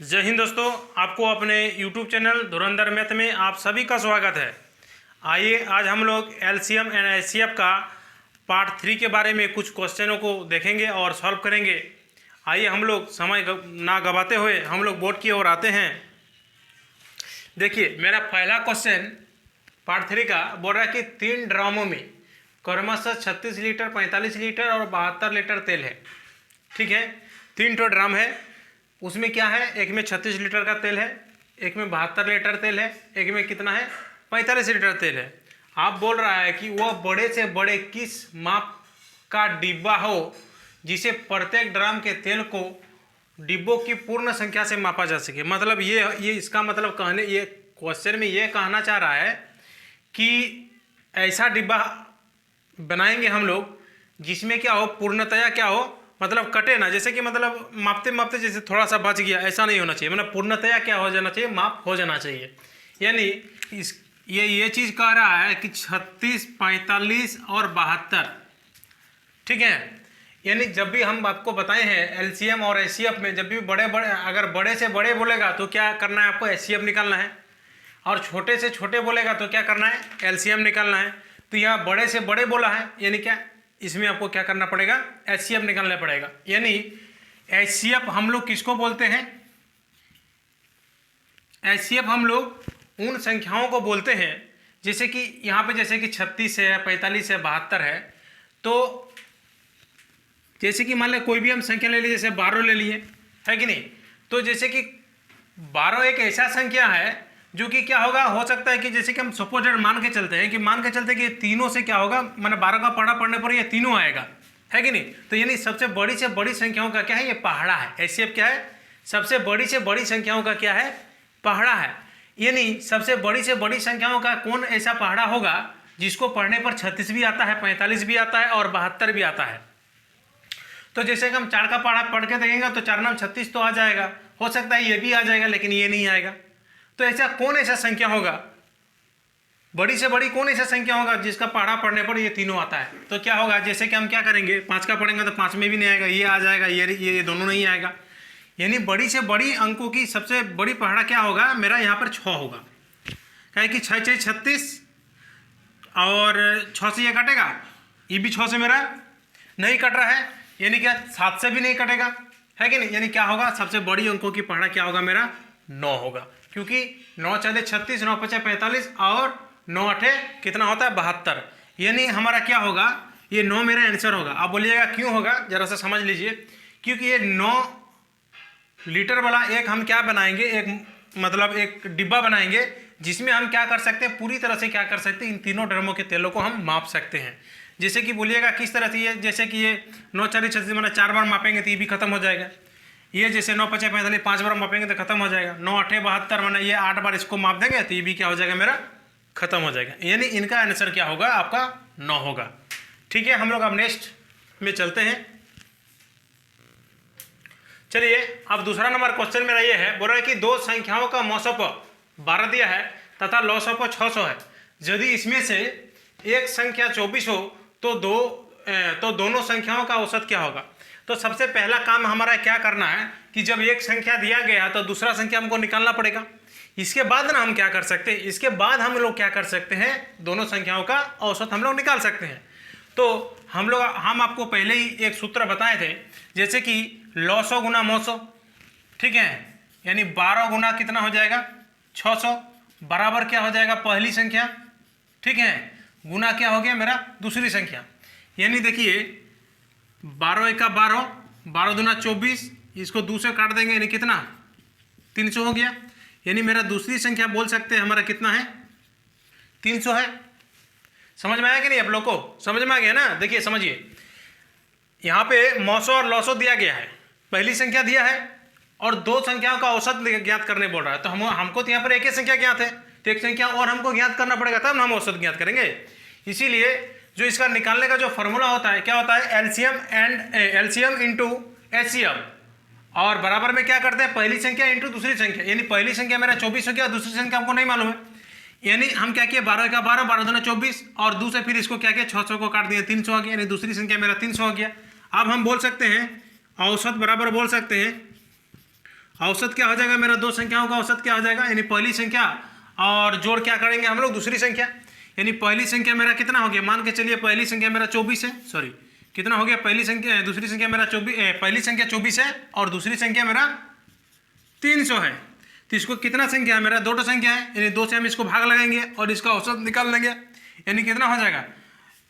जय हिंद दोस्तों, आपको अपने YouTube चैनल धुरंधर मैथ में आप सभी का स्वागत है। आइए आज हम लोग एलसीएम एंड एचसीएफ का पार्ट 3 के बारे में कुछ क्वेश्चनों को देखेंगे और सॉल्व करेंगे। आइए हम लोग समय ना गवाते हुए हम लोग बोर्ड की ओर आते हैं। देखिए मेरा पहला क्वेश्चन पार्ट 3 का बोल रहा है कि 3 ड्रामों में क्रमशः 36 लीटर, 45 लीटर और 72 लीटर तेल है। ठीक है, 3 तो ड्राम है, उसमें क्या है, एक में 36 लीटर का तेल है, एक में 72 लीटर तेल है, एक में कितना है 45 लीटर तेल है। आप बोल रहा है कि वह बड़े से बड़े किस माप का डिब्बा हो जिसे प्रत्येक ड्राम के तेल को डिब्बों की पूर्ण संख्या से मापा जा सके। मतलब ये इसका मतलब कहने ये क्वेश्चन में ये कहना चाह रहा है कि ऐसा डिब्बा बनाएंगे हम लोग जिसमें क्या हो, पूर्णतया क्या हो, मतलब कटे ना, जैसे कि मतलब मापते मापते जैसे थोड़ा सा बच गया, ऐसा नहीं होना चाहिए। मतलब पूर्णतया क्या हो जाना चाहिए, माप हो जाना चाहिए। यानी इस ये चीज़ कह रहा है कि 36, 45 और 72। ठीक है, यानी जब भी हम आपको बताए हैं एलसीएम और एचसीएफ में, जब भी बड़े बड़े अगर बड़े से बड़े बोलेगा तो क्या करना है, आपको एचसीएफ निकालना है, और छोटे से छोटे बोलेगा तो क्या करना है, एलसीएम निकालना है। तो यहाँ बड़े से बड़े बोला है, यानी क्या, इसमें आपको क्या करना पड़ेगा, एचसीएफ निकालना पड़ेगा। यानी एचसीएफ हम लोग किसको बोलते हैं, एचसीएफ हम लोग उन संख्याओं को बोलते हैं जैसे कि यहाँ पे जैसे कि 36 है, 45 है, 72 है। तो जैसे कि मान लें कोई भी हम संख्या ले लीजिए, जैसे 12 ले लिए, है कि नहीं। तो जैसे कि 12 एक ऐसा संख्या है जो कि क्या होगा, हो सकता है कि जैसे कि हम सपोजेड मान के चलते हैं कि ये तीनों से क्या होगा, मैंने 12 का पढ़ा पढ़ने पर ये तीनों आएगा, है कि नहीं। तो यानी सबसे बड़ी से बड़ी संख्याओं का क्या है, ये पहाड़ा है। एचसीएफ क्या है, सबसे बड़ी से बड़ी संख्याओं का क्या है, पहाड़ा है। यानी सबसे बड़ी से बड़ी संख्याओं का कौन ऐसा पहाड़ा होगा जिसको पढ़ने पर 36 भी आता है, 45 भी आता है और 72 भी आता है। तो जैसे कि हम 4 का पहाड़ा पढ़ के देखेंगे तो 4 नाम 36 तो आ जाएगा, हो सकता है ये भी आ जाएगा, लेकिन ये नहीं आएगा। तो ऐसा कौन ऐसा संख्या होगा, बड़ी से बड़ी कौन ऐसा संख्या होगा जिसका पहाड़ा पढ़ने पर ये तीनों आता है। तो क्या होगा, जैसे कि हम क्या करेंगे, 5 का पढ़ेंगे तो 5 में भी नहीं आएगा, ये आ जाएगा, ये दोनों नहीं आएगा। यानी बड़ी से बड़ी अंकों की सबसे बड़ी पहाड़ा क्या होगा, मेरा यहाँ पर 6 होगा। क्या है कि 6 6 36 और 6 से ये कटेगा, ये भी 6 से मेरा नहीं कट रहा है, यानी क्या 7 से भी नहीं कटेगा, है कि नहीं। यानी क्या होगा, सबसे बड़ी अंकों की पहाड़ा क्या होगा, मेरा 9 होगा, क्योंकि 9 चले 36, 9 पचे 45 और 9 अठे कितना होता है 72। यानी हमारा क्या होगा, ये 9 मेरा आंसर होगा। आप बोलिएगा क्यों होगा, जरा सा समझ लीजिए। क्योंकि ये 9 लीटर वाला एक हम क्या बनाएंगे, एक डिब्बा बनाएंगे जिसमें हम क्या कर सकते हैं, पूरी तरह से क्या कर सकते हैं, इन तीनों ड्रमों के तेलों को हम माप सकते हैं। जैसे कि बोलिएगा किस तरह से, ये जैसे कि ये 9 4 36 मैंने 4 बार मापेंगे तो ये भी खत्म हो जाएगा। ये जैसे 9 5 45 5 बार मापेंगे तो खत्म हो जाएगा। 9 8 72 मैंने ये 8 बार इसको माप देंगे तो ये भी क्या हो जाएगा, मेरा खत्म हो जाएगा। यानी इनका आंसर क्या होगा, आपका 9 होगा। ठीक है, हम लोग अब नेक्स्ट में चलते हैं। चलिए अब दूसरा नंबर क्वेश्चन मेरा ये है, बोल रहा है कि दो संख्याओं का मौसप 12 दिया है तथा लौसप 600 है। यदि इसमें से एक संख्या 24 हो तो दोनों संख्याओं का औसत क्या होगा। तो सबसे पहला काम हमारा क्या करना है कि जब एक संख्या दिया गया तो दूसरा संख्या हमको निकालना पड़ेगा। इसके बाद ना हम क्या कर सकते हैं, इसके बाद हम लोग क्या कर सकते हैं, दोनों संख्याओं का औसत हम लोग निकाल सकते हैं। तो हम आपको पहले ही एक सूत्र बताए थे, जैसे कि लौसौ गुना मौसौ, ठीक है, यानी 12 गुना कितना हो जाएगा 600 बराबर क्या हो जाएगा, पहली संख्या, ठीक है, गुना क्या हो गया मेरा दूसरी संख्या। यानी देखिए 12 एक का 12, 12 दूना 24, इसको 2 से काट देंगे यानी कितना 300 हो गया। यानी मेरा दूसरी संख्या बोल सकते हैं हमारा कितना है, 300 है। समझ में आया कि नहीं, आप लोग को समझ में आ गया ना। देखिए समझिए, यहाँ पे मौसो और लौसो दिया गया है, पहली संख्या दिया है और दो संख्याओं का औसत ज्ञात करने बोल रहा है। तो हमको तो यहाँ पर एक ही संख्या ज्ञात है, तो एक संख्या और हमको ज्ञात करना पड़ेगा, तब हम औसत ज्ञात करेंगे। इसीलिए जो इसका निकालने का जो फॉर्मूला होता है, क्या होता है, एलसीएम इंटू एचसीएफ, और बराबर में क्या करते हैं, पहली संख्या इंटू दूसरी संख्या। यानी पहली संख्या मेरा 24 हो गया, दूसरी संख्या हमको नहीं मालूम है। यानी हम क्या किए, 12 का 12, 12 दूना 24 और 2 से फिर इसको क्या किया 600 को काट दिया, 300 आ गया। यानी दूसरी संख्या मेरा 300 हो गया। अब हम बोल सकते हैं औसत बराबर बोल सकते हैं औसत क्या हो जाएगा मेरा, दो संख्याओं का औसत क्या हो जाएगा, यानी पहली संख्या और जोड़ क्या करेंगे हम लोग, दूसरी संख्या। यानी पहली संख्या मेरा कितना हो गया, मान के चलिए पहली संख्या मेरा 24 है, सॉरी कितना हो गया, पहली संख्या दूसरी संख्या मेरा 24, पहली संख्या 24 है और दूसरी संख्या मेरा 300 है। तो इसको कितना संख्या है मेरा, दो संख्या है, यानी 2 से हम इसको भाग लगाएंगे और इसका औसत निकाल लेंगे, यानी कितना हो जाएगा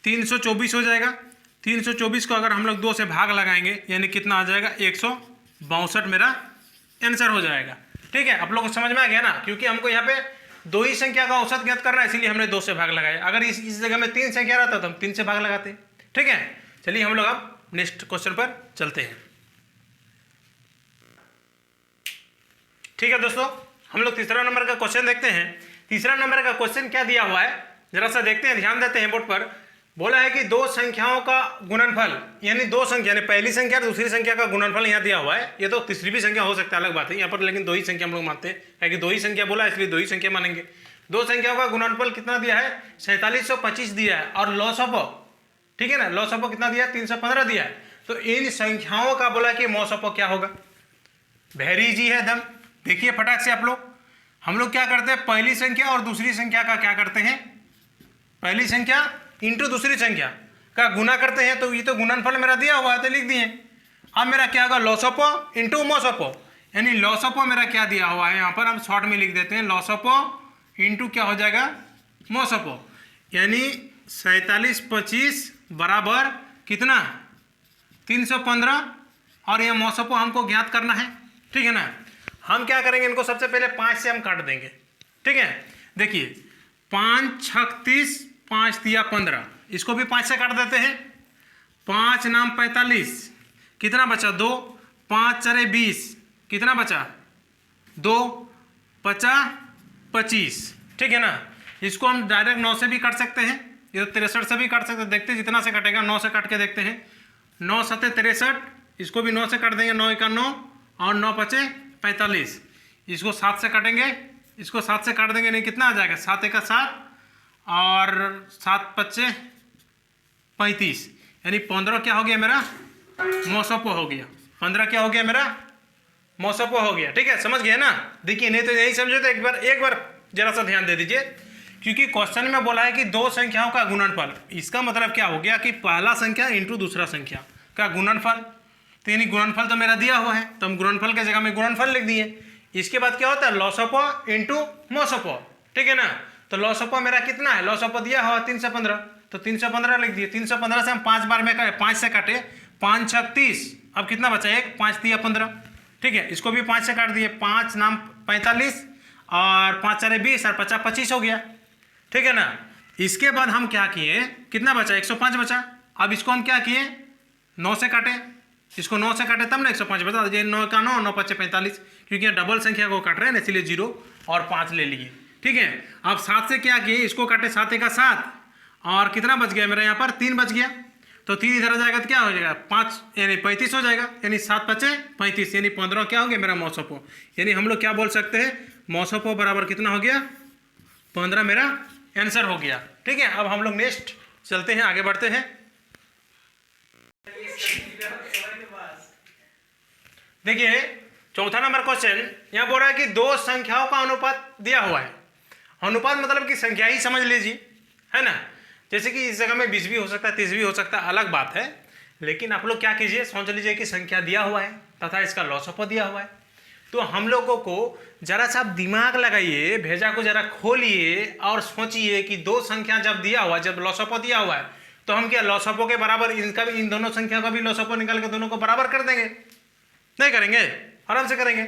324 हो जाएगा। 324 को अगर हम लोग 2 से भाग लगाएंगे यानी कितना आ जाएगा 162 मेरा आंसर हो जाएगा। ठीक है, आप लोग को समझ में आ गया ना, क्योंकि हमको यहाँ पे 2 ही संख्या का औसत ज्ञात करना है, इसीलिए हमने 2 से भाग लगाया। अगर इस जगह में 3 संख्या रहता तो हम 3 से भाग लगाते। ठीक है, चलिए हम लोग अब नेक्स्ट क्वेश्चन पर चलते हैं। ठीक है दोस्तों, हम लोग तीसरा नंबर का क्वेश्चन देखते हैं। तीसरा नंबर का क्वेश्चन क्या दिया हुआ है जरा सा देखते हैं, ध्यान देते हैं बोर्ड पर। बोला है कि 2 संख्याओं का गुणनफल, यानी 2 संख्या यानी पहली संख्या और दूसरी संख्या का गुणनफल यहाँ दिया हुआ है। ये तो तीसरी भी संख्या हो सकता है, अलग बात है यहाँ पर, लेकिन 2 ही संख्या हम लोग मानते हैं, क्योंकि 2 ही संख्या बोला इसलिए 2 ही संख्या मानेंगे। 2 संख्याओं का गुणनफल कितना दिया है, 4725 दिया है, और लॉस ऑफ, ठीक है ना, लॉस ऑफ कितना दिया है, 315 दिया है। तो इन संख्याओं का बोला कि मॉस ऑफ क्या होगा, वेरी इजी है एकदम। देखिए फटाक से आप लोग, हम लोग क्या करते हैं, पहली संख्या और दूसरी संख्या का क्या करते हैं, पहली संख्या इंटू दूसरी संख्या का गुना करते हैं। तो ये तो गुणनफल मेरा दिया हुआ है तो लिख दिए। अब मेरा क्या होगा, loss of into moss of, यानी लॉस ऑफ मेरा क्या दिया हुआ है यहाँ पर, हम शॉर्ट में लिख देते हैं, लॉस ऑफ इंटू क्या हो जाएगा, मॉस ऑफ, यानी 4725 बराबर कितना 315, और यह मॉस ऑफ हमको ज्ञात करना है। ठीक है ना, हम क्या करेंगे, इनको सबसे पहले 5 से हम काट देंगे। ठीक है, देखिए 5 छक 30, 5 दिया 15, इसको भी 5 से काट देते हैं। 5 नाम 45, कितना बचा 2, 5 चरे 20, कितना बचा 2, 50 25। ठीक है ना, इसको हम डायरेक्ट 9 से भी काट सकते हैं, ये तो 63 से भी काट सकते हैं, देखते हैं जितना से कटेगा, 9 से काट के देखते हैं। 9 7 63, इसको भी 9 से काट देंगे, 9 1 9 और 9 5 45, इसको 7 से काटेंगे, इसको 7 से काट देंगे, नहीं कितना आ जाएगा, 7 1 7 और 7 5 35, यानी 15 क्या हो गया मेरा, मौसपो हो गया। 15 क्या हो गया मेरा, मौसपो हो गया। ठीक है, समझ गए ना। देखिए नहीं तो नहीं समझे तो एक बार जरा सा ध्यान दे दीजिए, क्योंकि क्वेश्चन में बोला है कि 2 संख्याओं का गुणनफल, इसका मतलब क्या हो गया कि पहला संख्या इंटू दूसरा संख्या का गुणनफल। तो यानी गुणनफल तो मेरा दिया हुआ है, तो हम गुणनफल की जगह में गुणनफल लिख दिए। इसके बाद क्या होता है, loss of into moss of. ठीक है ना, तो लॉस ऑफ मेरा कितना है, लॉस ऑफ दिया हुआ 315, तो 315 लिख दिए। 315 से हम 5 बार में 5 से काटे, 5 6 30, अब कितना बचा, 1 5 दिया 15। ठीक है, इसको भी 5 से काट दिए, 5 नाम 45 और 5 4 20 और 50 25 हो गया। ठीक है ना, इसके बाद हम क्या किए, कितना बचा, 105 बचा। अब इसको हम क्या किए, 9 से काटे, इसको 9 से काटे तब ना 105 बता, 9 का 9 9 5 45, क्योंकि डबल संख्या को काट रहे हैं ना, इसलिए 0 और 5 ले लिए। ठीक है, अब 7 से क्या किए, इसको काटे, 7 1 7 और कितना बच गया मेरा यहाँ पर, 3 बच गया। तो 3 इधर आ जाएगा तो क्या हो जाएगा, 5 यानी 35 हो जाएगा, यानी 7 5 35, यानी 15 क्या हो गया मेरा मौसपो। यानी हम लोग क्या बोल सकते हैं, मौसपो बराबर कितना हो गया, 15 मेरा आंसर हो गया। ठीक है, अब हम लोग नेक्स्ट चलते हैं, आगे बढ़ते हैं। देखिए चौथा नंबर क्वेश्चन यहाँ बोल रहा है कि 2 संख्याओं का अनुपात दिया हुआ है। अनुपात मतलब कि संख्या ही समझ लीजिए, है ना। जैसे कि इस जगह में 20 भी हो सकता है, 30 भी हो सकता है, अलग बात है। लेकिन आप लोग क्या कीजिए, सोच लीजिए कि संख्या दिया हुआ है तथा इसका लॉस ऑफ दिया हुआ है। तो हम लोगों को जरा सा दिमाग लगाइए, भेजा को जरा खोलिए और सोचिए कि 2 संख्या जब दिया हुआ, जब लॉस ऑफ दिया हुआ है, तो हम क्या लॉस ऑफ के बराबर इनका भी, इन दोनों संख्या का भी लॉस ऑफ निकाल के दोनों को बराबर कर देंगे, नहीं करेंगे, आराम से करेंगे,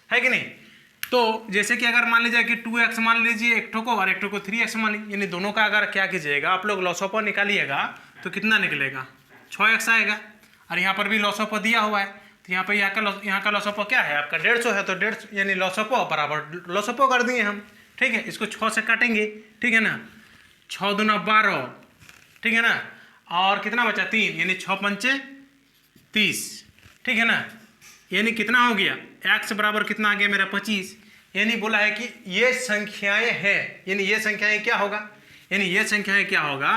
है कि नहीं। तो जैसे कि अगर मान लीजिए कि 2x मान लीजिए एक ठो को और एक ठो को 3x मान लीजिए, यानी दोनों का अगर क्या कीजिएगा, आप लोग लॉस ऑफ निकालिएगा तो कितना निकलेगा, 6x आएगा। और यहाँ पर भी लॉस ऑफ दिया हुआ है, तो यहाँ पर यहाँ का लॉस ऑफ क्या है आपका 150 है, तो 150 यानी लॉस ऑफ बराबर लॉस ऑफ कर दिए हम। ठीक है, इसको 6 से काटेंगे, ठीक है ना, 6 दूना 12, ठीक है ना, और कितना बचा 3, यानी 6 पंचे 30, ठीक है ना। यानी कितना हो गया, x बराबर कितना आ गया मेरा 25। यानी बोला है कि ये संख्याएं हैं, यानी ये संख्याएं क्या होगा, यानी ये संख्याएं क्या होगा,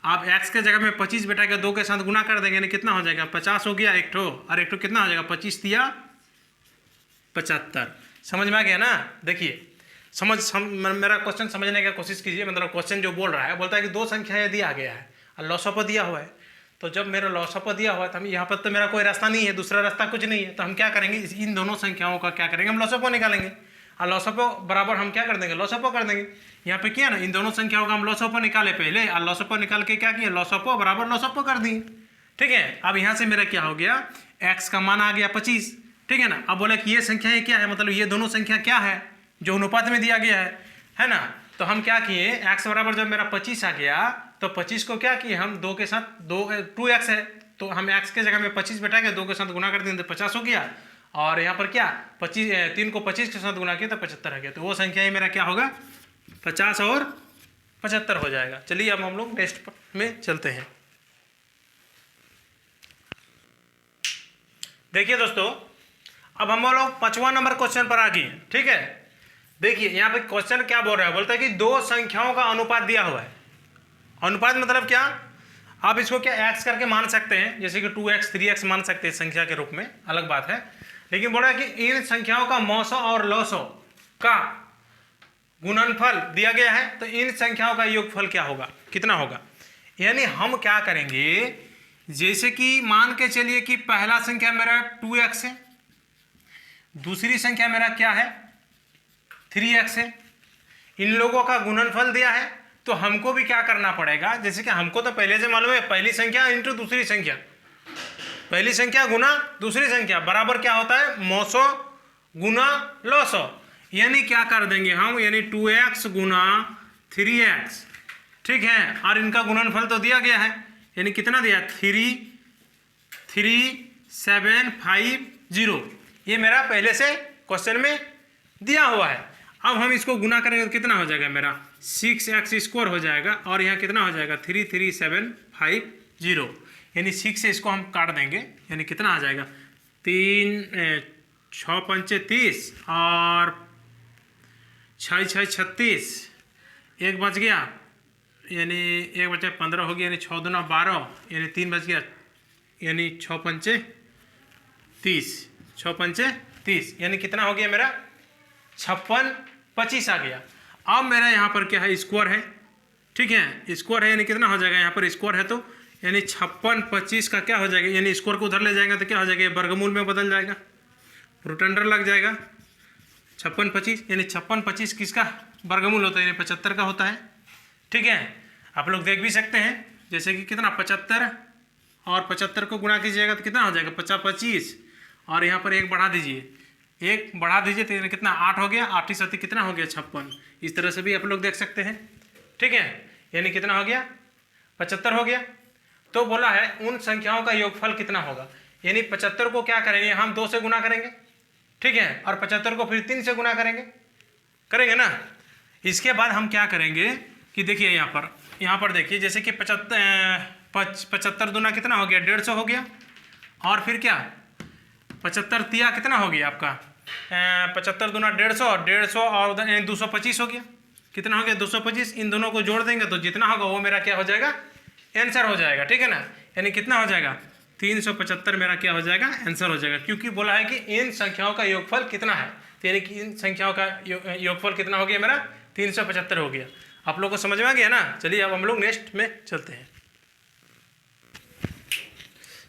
आप x के जगह में 25 बैठा के 2 के साथ गुना कर देंगे, यानी कितना हो जाएगा 50 हो गया एक ठो, और एक ठो कितना हो जाएगा 25 दिया 75। समझ में आ गया ना? देखिए मेरा क्वेश्चन समझने की कोशिश कीजिए। मतलब क्वेश्चन जो बोल रहा है, बोलता है कि दो संख्या यदि आ गया है और लॉसअप दिया हुआ है, तो जब मेरा लॉसअप दिया हुआ है तो हम यहाँ पर तो मेरा कोई रास्ता नहीं है, दूसरा रास्ता कुछ नहीं है, तो हम क्या करेंगे, इन दोनों संख्याओं का क्या करेंगे, हम लॉसअप निकालेंगे और लॉसअप बराबर हम क्या कर देंगे, लॉसअप कर देंगे। यहाँ पे किया ना, इन दोनों संख्याओं का हम लॉसअप निकाले पहले और लॉसअप निकाल के क्या किया, लॉसअप बराबर लॉसअप कर दिए। ठीक है, अब यहाँ से मेरा क्या हो गया, x का मान आ गया 25। ठीक है ना? अब बोले कि ये संख्याएं क्या है, मतलब ये दोनों संख्या क्या है जो अनुपात में दिया गया है ना? तो हम क्या किए, x बराबर जब मेरा 25 आ गया तो 25 को क्या किए हम, 2 के साथ 2x है तो हम x के जगह में 25 बैठा के 2 के साथ गुना कर दिए तो 50 हो गया। और यहाँ पर क्या 3 को 25 के साथ गुना किया तो 75 आ गया। तो वो संख्या ही मेरा क्या होगा, 50 और 75 हो जाएगा। चलिए अब हम लोग नेक्स्ट में चलते हैं। देखिए दोस्तों, अब हम लोग 5वां नंबर क्वेश्चन पर आ गए। ठीक है, देखिए यहाँ पे क्वेश्चन क्या बोल रहा है, बोलता है कि दो संख्याओं का अनुपात दिया हुआ है। अनुपात मतलब क्या, आप इसको क्या x करके मान सकते हैं, जैसे कि 2x 3x मान सकते हैं संख्या के रूप में, अलग बात है। लेकिन बोल रहा है कि इन संख्याओं का मौसो और लौसो का गुणनफल दिया गया है, तो इन संख्याओं का योगफल क्या होगा, कितना होगा। यानी हम क्या करेंगे, जैसे कि मान के चलिए कि पहला संख्या मेरा 2x है, दूसरी संख्या मेरा क्या है 3x है, इन लोगों का गुणनफल दिया है, तो हमको भी क्या करना पड़ेगा, जैसे कि हमको तो पहले से मालूम है, पहली संख्या इंटू दूसरी संख्या, पहली संख्या गुना दूसरी संख्या बराबर क्या होता है, मौसो गुना लौसो। यानी क्या कर देंगे हम, यानी 2x गुना 3x। ठीक है, और इनका गुणनफल तो दिया गया है, यानी कितना दिया 33750। ये मेरा पहले से क्वेश्चन में दिया हुआ है। अब हम इसको गुना करेंगे तो कितना हो जाएगा, मेरा 6x² हो जाएगा, और यहाँ कितना हो जाएगा 33750। यानी 6 से इसको हम काट देंगे, यानी कितना आ जाएगा 3 6 पंचे 30 और 6 6 36, एक बच गया, यानी एक बचा 15 हो गया, यानी 6 दूना 12, यानी 3 बच गया, यानी 6 पंचे 30, 6 पंचे 30, यानी कितना हो गया मेरा 56 25 आ गया। अब मेरा यहाँ पर क्या है, स्क्वायर है। ठीक है, स्क्वायर है, यानी कितना हो जाएगा, यहाँ पर स्क्वायर है तो यानी 56 25 का क्या हो जाएगा, यानी स्क्वायर को उधर ले जाएगा तो क्या हो जाएगा, वर्गमूल में बदल जाएगा, रूट अंडर लग जाएगा। 56 25 यानी 56 25 किसका वर्गमूल होता है, यानी 75 का होता है। ठीक है, आप लोग देख भी सकते हैं, जैसे कि कितना 75 और 75 को गुणा कीजिएगा तो कितना हो जाएगा 50 25, और यहाँ पर एक बढ़ा दीजिए, एक बढ़ा दीजिए तो यानी कितना 8 हो गया, 8 7 कितना हो गया 56। इस तरह से भी आप लोग देख सकते हैं। ठीक है, यानी कितना हो गया 75 हो गया। तो बोला है उन संख्याओं का योगफल कितना होगा, यानी 75 को क्या करेंगे हम 2 से गुना करेंगे। ठीक है, और 75 को फिर 3 से गुना करेंगे ना। इसके बाद हम क्या करेंगे कि देखिए यहाँ पर देखिए, जैसे कि 75 दूना कितना हो गया 150 हो गया, और फिर क्या 75 तिया कितना हो गया आपका 75 दूना 150 और उधर 225 हो गया, कितना हो गया 225। इन दोनों को जोड़ देंगे तो जितना होगा वो मेरा क्या हो जाएगा, आंसर हो जाएगा। ठीक है ना, यानी कितना हो जाएगा 375 मेरा क्या हो जाएगा, आंसर हो जाएगा, क्योंकि बोला है कि इन संख्याओं का योगफल कितना है, तो यानी कि इन संख्याओं का योगफल कितना हो गया मेरा 375 हो गया। आप लोग को समझ में आ गया ना। चलिए अब हम लोग नेक्स्ट में चलते हैं।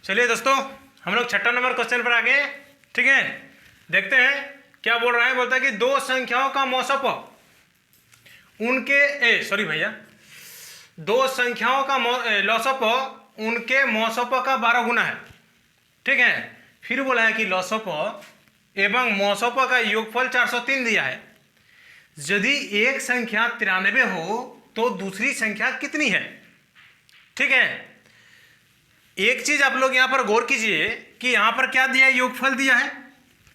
चलिए दोस्तों, हम लोग 6वां नंबर क्वेश्चन पर आ गए। ठीक है, देखते हैं क्या बोल रहा है। बोलता है कि दो संख्याओं का मौसप उनके दो संख्याओं का लौसप उनके मौसप का 12 गुना है। ठीक है, फिर बोला है कि लौसप एवं मौसप का योगफल 403 दिया है। यदि एक संख्या 93 हो तो दूसरी संख्या कितनी है। ठीक है, एक चीज आप लोग यहाँ पर गौर कीजिए कि यहाँ पर क्या दिया है, योगफल दिया है,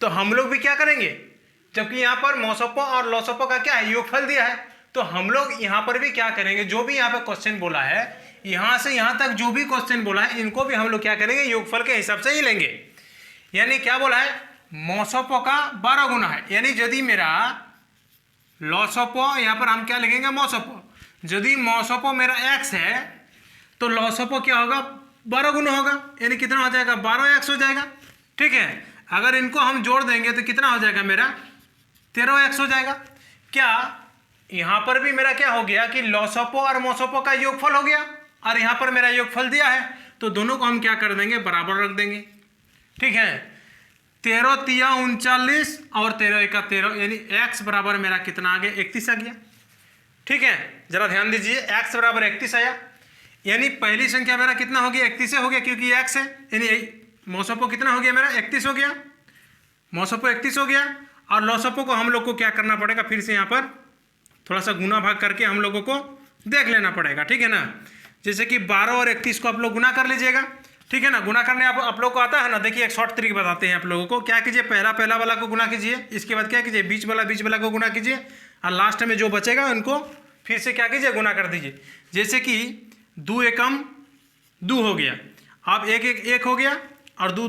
तो हम लोग भी क्या करेंगे, जबकि यहाँ पर मौसप और लौसप का क्या है, योगफल दिया है, तो हम लोग यहाँ पर भी क्या करेंगे, जो भी यहाँ पर क्वेश्चन बोला है, यहाँ से यहाँ तक जो भी क्वेश्चन बोला है, इनको भी हम लोग क्या करेंगे, योगफल के हिसाब से ही लेंगे। यानी क्या बोला है, मौसप का 12 गुना है, यानी यदि मेरा लौसप, यहाँ पर हम क्या लिखेंगे मौसप, यदि मौसप मेरा x है तो लौसप क्या होगा 12 गुना होगा, यानी कितना हो जाएगा 12x हो जाएगा। ठीक है, अगर इनको हम जोड़ देंगे तो कितना हो जाएगा मेरा 13x हो जाएगा। क्या यहाँ पर भी मेरा क्या हो गया कि लॉसोपो और मोसोपो का योगफल हो गया, और यहाँ पर मेरा योगफल दिया है, तो दोनों को हम क्या कर देंगे, बराबर रख देंगे। ठीक है, 13 तिया 39 और 13 एका 13, यानी x बराबर मेरा कितना आ गया, 31 आ गया। ठीक है, जरा ध्यान दीजिए, x बराबर 31 आया, यानी पहली संख्या मेरा कितना हो गया, 31 हो गया, क्योंकि x है, यानी मोसोपो कितना हो गया मेरा, 31 हो गया, मोसोपो 31 हो गया। और लॉसोपो को हम लोग को क्या करना पड़ेगा, फिर से यहाँ पर थोड़ा सा गुना भाग करके हम लोगों को देख लेना पड़ेगा। ठीक है ना, जैसे कि 12 और 31 को आप लोग गुना कर लीजिएगा। ठीक है ना, गुना करने आप लोग को आता है ना। देखिए एक शॉर्ट ट्रिक बताते हैं आप लोगों को। क्या कीजिए, पहला वाला को गुना कीजिए, इसके बाद क्या कीजिए, बीच वाला को गुना कीजिए, और लास्ट में जो बचेगा उनको फिर से क्या कीजिए, गुना कर दीजिए। जैसे कि 2 एकम 2 हो गया, अब 1 हो गया, और दो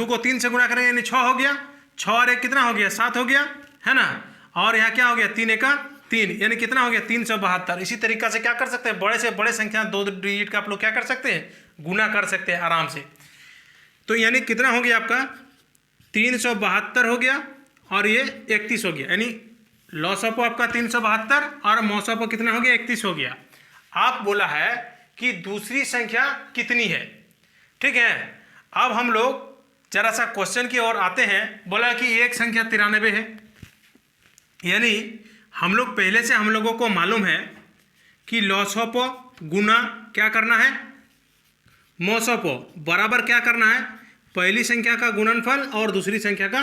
को 3 से गुना करेंगे यानी 6 हो गया, 6 और 1 कितना हो गया, 7 हो गया, है ना। और यहाँ क्या हो गया, 3 एका 3, यानी कितना हो गया, 372। इसी तरीका से क्या कर सकते हैं, बड़े से बड़े संख्या 2 डिजिट का आप लोग क्या कर सकते हैं, गुना कर सकते हैं आराम से। तो यानी कितना हो गया आपका, 372 हो गया, और ये 31 हो गया, यानी लॉसोपो आपका 372 और मोसोपो कितना हो गया, 31 हो गया। आप बोला है कि दूसरी संख्या कितनी है। ठीक है, अब हम लोग जरा सा क्वेश्चन की ओर आते हैं। बोला कि एक संख्या 93 है, यानी हम लोग पहले से हम लोगों को मालूम है कि लॉसोपो गुना क्या करना है, मोसोपो बराबर क्या करना है, पहली संख्या का गुणनफल और दूसरी संख्या का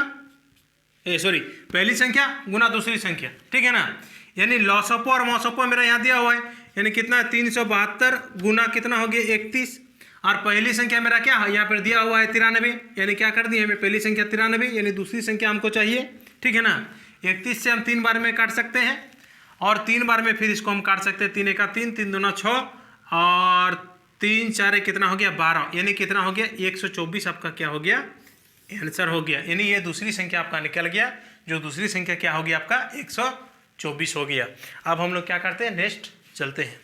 पहली संख्या गुना दूसरी संख्या। ठीक है ना, यानी लॉसोपो और मोसोपो मेरा यहाँ दिया हुआ है, यानी कितना है, 372 गुना कितना हो गया, 31, और पहली संख्या मेरा क्या है, यहाँ पर दिया हुआ है 93, यानी क्या कर दिए हमें, पहली संख्या 93, यानी दूसरी संख्या हमको चाहिए। ठीक है ना, 31 से हम 3 बार में काट सकते हैं, और 3 बार में फिर इसको हम काट सकते हैं, 3 एका 3, 3 दूना 6, और 3 4 कितना हो गया, 12, यानी कितना हो गया, 124 आपका क्या हो गया, आंसर हो गया। यानी ये दूसरी संख्या आपका निकल गया, जो दूसरी संख्या क्या हो गया आपका, 124 हो गया। अब हम लोग क्या करते हैं, नेक्स्ट चलते हैं।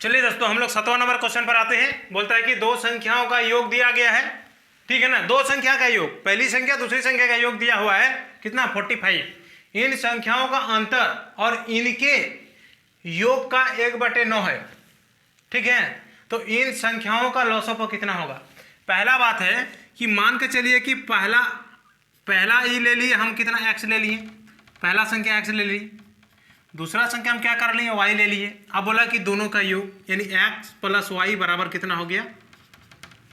चलिए दोस्तों, हम लोग 7वां नंबर क्वेश्चन पर आते हैं। बोलता है कि दो संख्याओं का योग दिया गया है। ठीक है ना, दो संख्या का योग, पहली संख्या दूसरी संख्या का योग दिया हुआ है कितना, 45। इन संख्याओं का अंतर और इनके योग का 1/9 है। ठीक है, तो इन संख्याओं का लॉसोपो कितना होगा। पहला बात है कि मान के चलिए कि पहला ही ले लिए हम, कितना x ले लिए, पहला संख्या x ले लिए, दूसरा संख्या हम क्या कर लिए, y ले लिए। अब बोला कि दोनों का योग, यानी x + y बराबर कितना हो गया,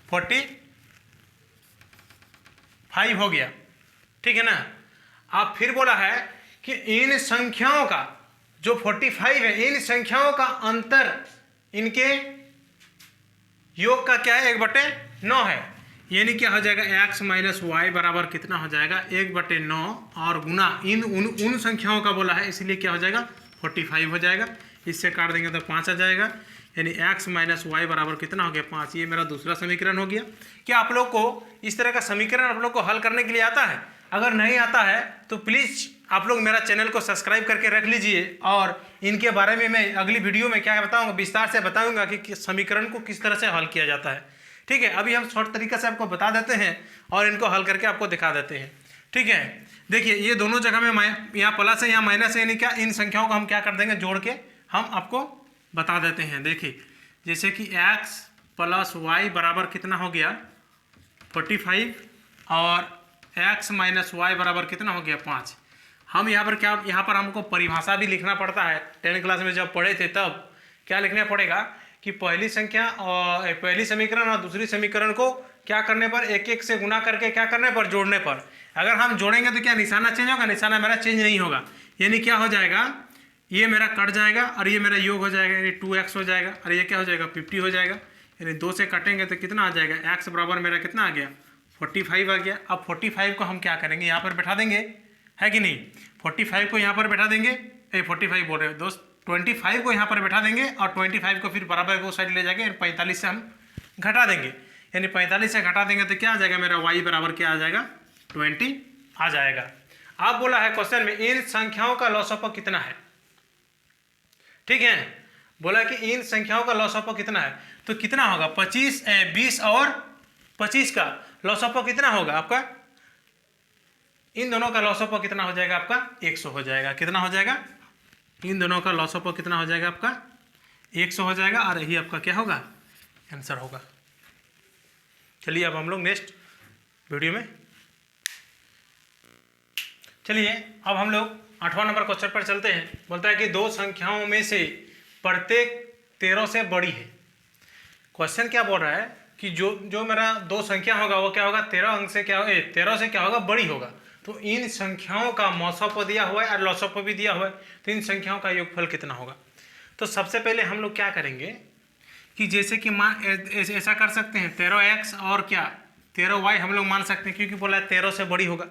45 हो गया। ठीक है ना, अब फिर बोला है कि इन संख्याओं का जो 45 है, इन संख्याओं का अंतर इनके योग का क्या है, 1/9 है, यानी क्या हो जाएगा, x - y बराबर कितना हो जाएगा, 1/9, और गुना उन संख्याओं का बोला है, इसलिए क्या हो जाएगा, 45 हो जाएगा। इससे काट देंगे तो 5 आ जाएगा, यानी x - y बराबर कितना हो गया, 5। ये मेरा दूसरा समीकरण हो गया। क्या आप लोग को इस तरह का समीकरण आप लोग को हल करने के लिए आता है? अगर नहीं आता है तो प्लीज़ आप लोग मेरा चैनल को सब्सक्राइब करके रख लीजिए, और इनके बारे में मैं अगली वीडियो में क्या बताऊँगा, विस्तार से बताऊँगा कि समीकरण को किस तरह से हल किया जाता है। ठीक है, अभी हम शॉर्ट तरीके से आपको बता देते हैं और इनको हल करके आपको दिखा देते हैं। ठीक है, देखिए ये दोनों जगह में यहाँ प्लस है, यहाँ माइनस है, यानी क्या, इन संख्याओं को हम क्या कर देंगे, जोड़ के हम आपको बता देते हैं। देखिए जैसे कि x + y बराबर कितना हो गया, 45, और x - y बराबर कितना हो गया, 5। हम यहाँ पर क्या, यहाँ पर हमको परिभाषा भी लिखना पड़ता है। 10th क्लास में जब पढ़े थे तब क्या लिखना पड़ेगा कि पहली संख्या और पहली समीकरण और दूसरी समीकरण को क्या करने पर, एक एक से गुना करके क्या करने पर, जोड़ने पर। अगर हम जोड़ेंगे तो क्या निशाना चेंज होगा, निशाना मेरा चेंज नहीं होगा, यानी क्या हो जाएगा, ये मेरा कट जाएगा और ये मेरा योग हो जाएगा, यानी 2x हो जाएगा, और ये क्या हो जाएगा, 50 हो जाएगा, यानी 2 से काटेंगे तो कितना आ जाएगा, x बराबर मेरा कितना आ गया, 45 आ गया। अब 45 को हम क्या करेंगे, यहाँ पर बैठा देंगे, है कि नहीं, 45 को यहाँ पर बैठा देंगे, 45 बोल रहे हो दोस्त, 25 को यहाँ पर बैठा देंगे, और 25 को फिर बराबर को साइड ले जाएंगे, 45 से हम घटा देंगे, यानी 45 से घटा देंगे तो क्या आ जाएगा, मेरा y बराबर क्या आ जाएगा, 20 आ जाएगा। अब बोला है क्वेश्चन में, इन संख्याओं का लॉसोपो कितना है। ठीक है, बोला कि इन संख्याओं का लॉसोपो कितना है, तो कितना होगा 20 और 25 का लॉस ऑफ कितना होगा आपका, इन दोनों का लॉस ऑफ कितना हो जाएगा आपका 100 हो जाएगा। कितना हो जाएगा, इन दोनों का लॉस ऑफ कितना हो जाएगा आपका 100 हो जाएगा, और यही आपका क्या होगा आंसर होगा। चलिए अब हम लोग नेक्स्ट वीडियो में, चलिए अब हम लोग 8वां नंबर क्वेश्चन पर चलते हैं। बोलता है कि दो संख्याओं में से प्रत्येक 13 से बड़ी है। क्वेश्चन क्या बोल रहा है कि जो मेरा दो संख्या होगा वो क्या होगा 13 अंक से क्या 13 से क्या होगा बड़ी होगा। तो इन संख्याओं का मौसों दिया हुआ है और लॉसों भी दिया हुआ है, तो इन संख्याओं का योगफल कितना होगा। तो सबसे पहले हम लोग क्या करेंगे कि जैसे कि मान ऐसा कर सकते हैं 13x और क्या 13y हम लोग मान सकते हैं, क्योंकि बोला है 13 से बड़ी होगा,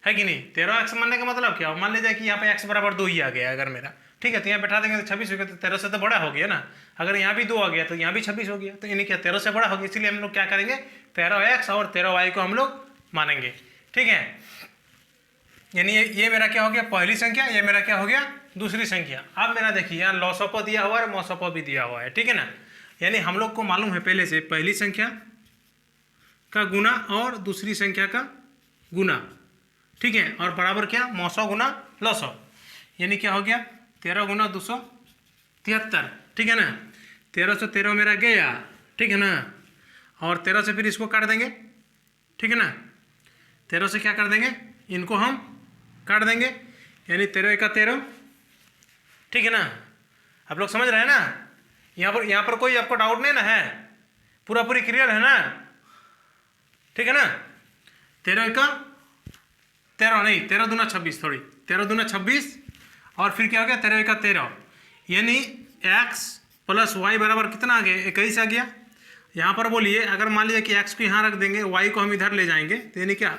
है कि नहीं। 13x मानने का मतलब क्या, मान लीजिए कि यहाँ पे x बराबर 2 ही आ गया अगर मेरा, ठीक है, तो यहाँ बैठा देंगे तो 26 हो गया, तो 13 से तो बड़ा हो गया ना। अगर यहाँ भी 2 आ गया तो यहाँ भी 26 हो गया, तो यानी क्या 13 से बड़ा हो गया। इसलिए हम लोग क्या करेंगे 13x और 13y को हम लोग मानेंगे, ठीक है। यानी ये मेरा क्या हो गया पहली संख्या, ये मेरा क्या हो गया दूसरी संख्या। अब मेरा देखिए यहाँ लॉसोपो दिया हुआ है, मौसोपो भी दिया हुआ है, ठीक है ना। यानी हम लोग को मालूम है पहले से पहली संख्या का गुना और दूसरी संख्या का गुना, ठीक है, और बराबर क्या मौसो गुना लॉसो, यानी क्या हो गया 13 गुना 273, ठीक है ना। 13 से 13 मेरा गया, ठीक है ना, और 13 से फिर इसको काट देंगे, ठीक है ना। 13 से क्या कर देंगे, इनको हम काट देंगे, यानी 13 का 13, ठीक है ना। आप लोग समझ रहे हैं ना, यहाँ पर कोई आपको डाउट नहीं ना है, पूरी क्लियर है ना, ठीक है ना। 13 का 13 नहीं 13 दूना 26, सॉरी 13 दूना 26, और फिर क्या हो गया 13 का 13, यानी x प्लस वाई बराबर कितना आ गया 21 आ गया। यहाँ पर बोलिए अगर मान लीजिए कि x को यहाँ रख देंगे, y को हम इधर ले जाएंगे, तो यानी क्या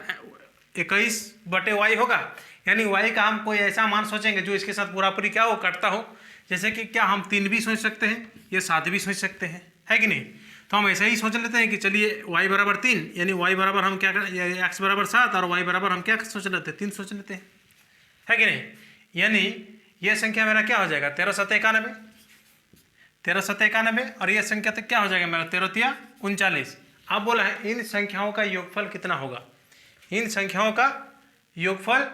21/y होगा। यानी y का हम कोई ऐसा मान सोचेंगे जो इसके साथ पूरी क्या हो कटता हो, जैसे कि क्या हम 3 भी सोच सकते हैं, ये 7 भी सोच सकते हैं, है कि नहीं। तो हम ऐसा ही सोच लेते हैं कि चलिए y बराबर 3, यानी y बराबर हम क्या कर x बराबर 7 और y बराबर हम क्या सोच लेते हैं 3 सोच लेते हैं, है कि नहीं। यानी ये संख्या मेरा क्या हो जाएगा 13 7 91, 13 7 91, और ये संख्या तक क्या हो जाएगा मेरा 13 3 39। अब बोला है इन संख्याओं का योगफल कितना होगा, इन संख्याओं का योगफल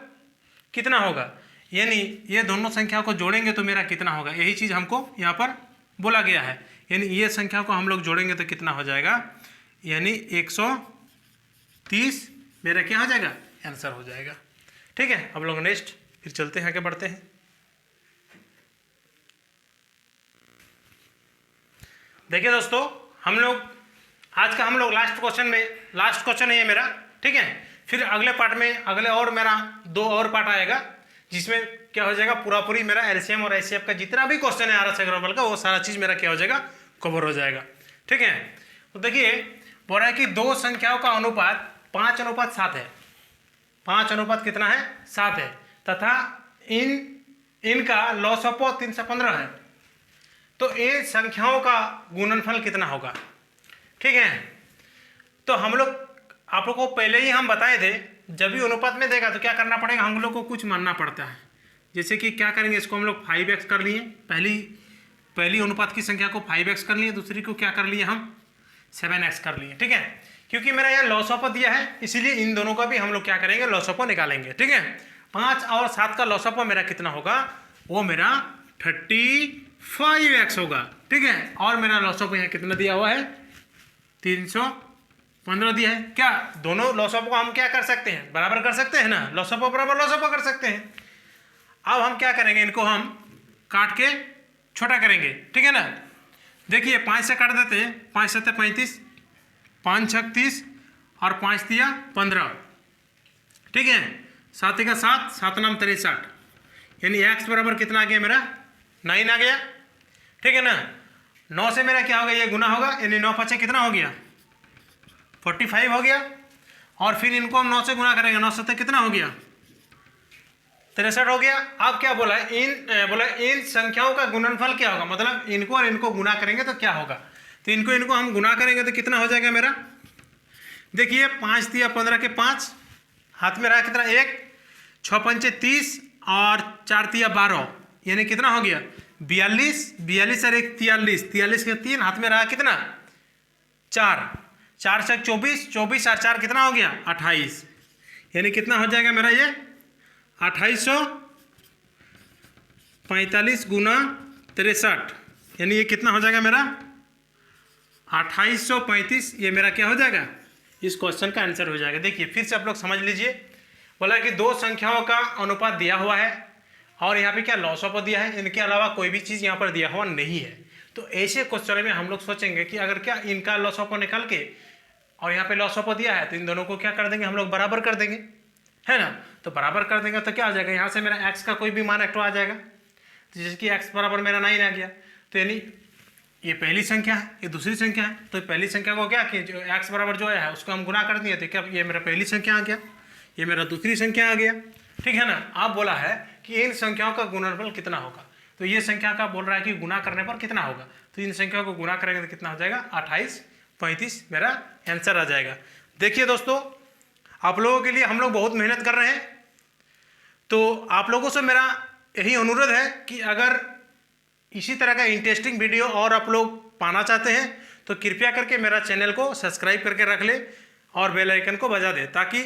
कितना होगा, यानी ये दोनों संख्याओं को जोड़ेंगे तो मेरा कितना होगा, यही चीज़ हमको यहाँ पर बोला गया है। यानी ये संख्या को हम लोग जोड़ेंगे तो कितना हो जाएगा, यानी 130 मेरा क्या हो जाएगा आंसर हो जाएगा, ठीक है। अब लोग नेक्स्ट फिर चलते हैं, आगे बढ़ते हैं। देखिए दोस्तों, हम लोग आज का लास्ट क्वेश्चन है ये मेरा, ठीक है। फिर अगले पार्ट में अगले और मेरा 2 और पार्ट आएगा, जिसमें क्या हो जाएगा पूरी मेरा एलसीएम और एचसीएफ का जितना भी क्वेश्चन है आर एस एग्जाम्पल का, वो सारा चीज़ मेरा क्या हो जाएगा कवर हो जाएगा, ठीक है। तो देखिए बोल रहा है कि दो संख्याओं का अनुपात 5:7 है, 5 कितना है 7 है, तथा इनका लॉसोपो 315 है। तो इन संख्याओं का गुणनफल कितना होगा, ठीक है। तो हम लोग आप लोग को पहले ही हम बताए थे, जब भी अनुपात में देगा तो क्या करना पड़ेगा, हम लोग को कुछ मानना पड़ता है। जैसे कि क्या करेंगे, इसको हम लोग 5x कर लिए, पहली अनुपात की संख्या को 5x कर लिए, दूसरी को क्या कर लिए हम 7x कर लिए, ठीक है। क्योंकि मेरा यहाँ लॉसोपो दिया है, इसीलिए इन दोनों का भी हम लोग क्या करेंगे लॉसोपो निकालेंगे, ठीक है। 5 और 7 का लॉसोपो मेरा कितना होगा, वो मेरा 35x होगा, ठीक है। और मेरा लॉसोपो यहाँ कितना दिया हुआ है 315 दिया है। क्या दोनों लॉसोपो को हम क्या कर सकते हैं बराबर कर सकते हैं ना, लॉसोपो बराबर लॉसोपो कर सकते हैं। अब हम क्या करेंगे, इनको हम काट के छोटा करेंगे, ठीक है ना। देखिए 5 से काट देते हैं, 5 7 35, 5 6 30 और 5 3 15, ठीक है। 7 1 7, 7 9 63, यानी x बराबर कितना आ गया मेरा 9 आ गया, ठीक है ना। 9 से मेरा क्या होगा ये गुना होगा, यानी 9 5 कितना हो गया 45 हो गया। और फिर इनको हम 9 से गुना करेंगे, 9 7 कितना हो गया 63 हो गया। अब क्या बोला है इन संख्याओं का गुणनफल क्या होगा, मतलब इनको और इनको गुना करेंगे तो क्या होगा। तो इनको हम गुना करेंगे तो कितना हो जाएगा मेरा, देखिए 5 3 15 के 5 हाथ में रहा कितना 1, 6 5 30 और 4 3 12, यानी कितना हो गया 42, 42 और 1 43, 43 के 3 हाथ में रहा कितना 4, 4 से 24, 24 और 4 कितना हो गया 28, यानी कितना हो जाएगा मेरा ये 2845 गुना 63, यानी ये कितना हो जाएगा मेरा 2835, ये मेरा क्या हो जाएगा, इस क्वेश्चन का आंसर हो जाएगा। देखिए फिर से आप लोग समझ लीजिए, बोला कि दो संख्याओं का अनुपात दिया हुआ है और यहाँ पे क्या लॉसअप दिया है, इनके अलावा कोई भी चीज़ यहाँ पर दिया हुआ नहीं है। तो ऐसे क्वेश्चन में हम लोग सोचेंगे कि अगर क्या इनका लॉसअप निकाल के और यहाँ पे लॉसअप दिया है तो इन दोनों को क्या कर देंगे हम लोग बराबर कर देंगे, है ना। तो बराबर कर देंगे तो क्या आ जाएगा, यहाँ से मेरा एक्स का कोई भी मान एक्टो आ जाएगा, तो जैसे कि एक्स बराबर मेरा 9 आ गया, तो यानी ये पहली संख्या है, ये दूसरी संख्या है, तो पहली संख्या को क्या किया, जो एक्स बराबर जो है उसको हम गुना कर दिए, तो क्या ये मेरा पहली संख्या आ गया, ये मेरा दूसरी संख्या आ गया, ठीक है ना। आप बोला है कि इन संख्याओं का गुणनफल कितना होगा, तो ये संख्या का बोल रहा है कि गुना करने पर कितना होगा, तो इन संख्याओं को गुना करेंगे तो कितना हो जाएगा 2835 मेरा आंसर आ जाएगा। देखिए दोस्तों, आप लोगों के लिए हम लोग बहुत मेहनत कर रहे हैं, तो आप लोगों से मेरा यही अनुरोध है कि अगर इसी तरह का इंटरेस्टिंग वीडियो और आप लोग पाना चाहते हैं तो कृपया करके मेरा चैनल को सब्सक्राइब करके रख ले और बेल आइकन को बजा दे, ताकि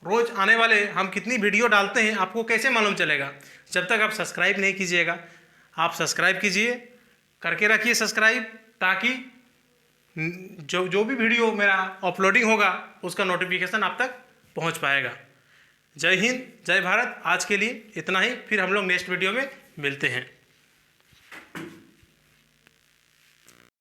रोज़ आने वाले हम कितनी वीडियो डालते हैं आपको कैसे मालूम चलेगा। जब तक आप सब्सक्राइब नहीं कीजिएगा, आप सब्सक्राइब कीजिए, करके रखिए सब्सक्राइब, ताकि जो भी वीडियो मेरा अपलोडिंग होगा उसका नोटिफिकेशन आप तक पहुंच पाएगा। जय हिंद, जय भारत। आज के लिए इतना ही, फिर हम लोग नेक्स्ट वीडियो में मिलते हैं।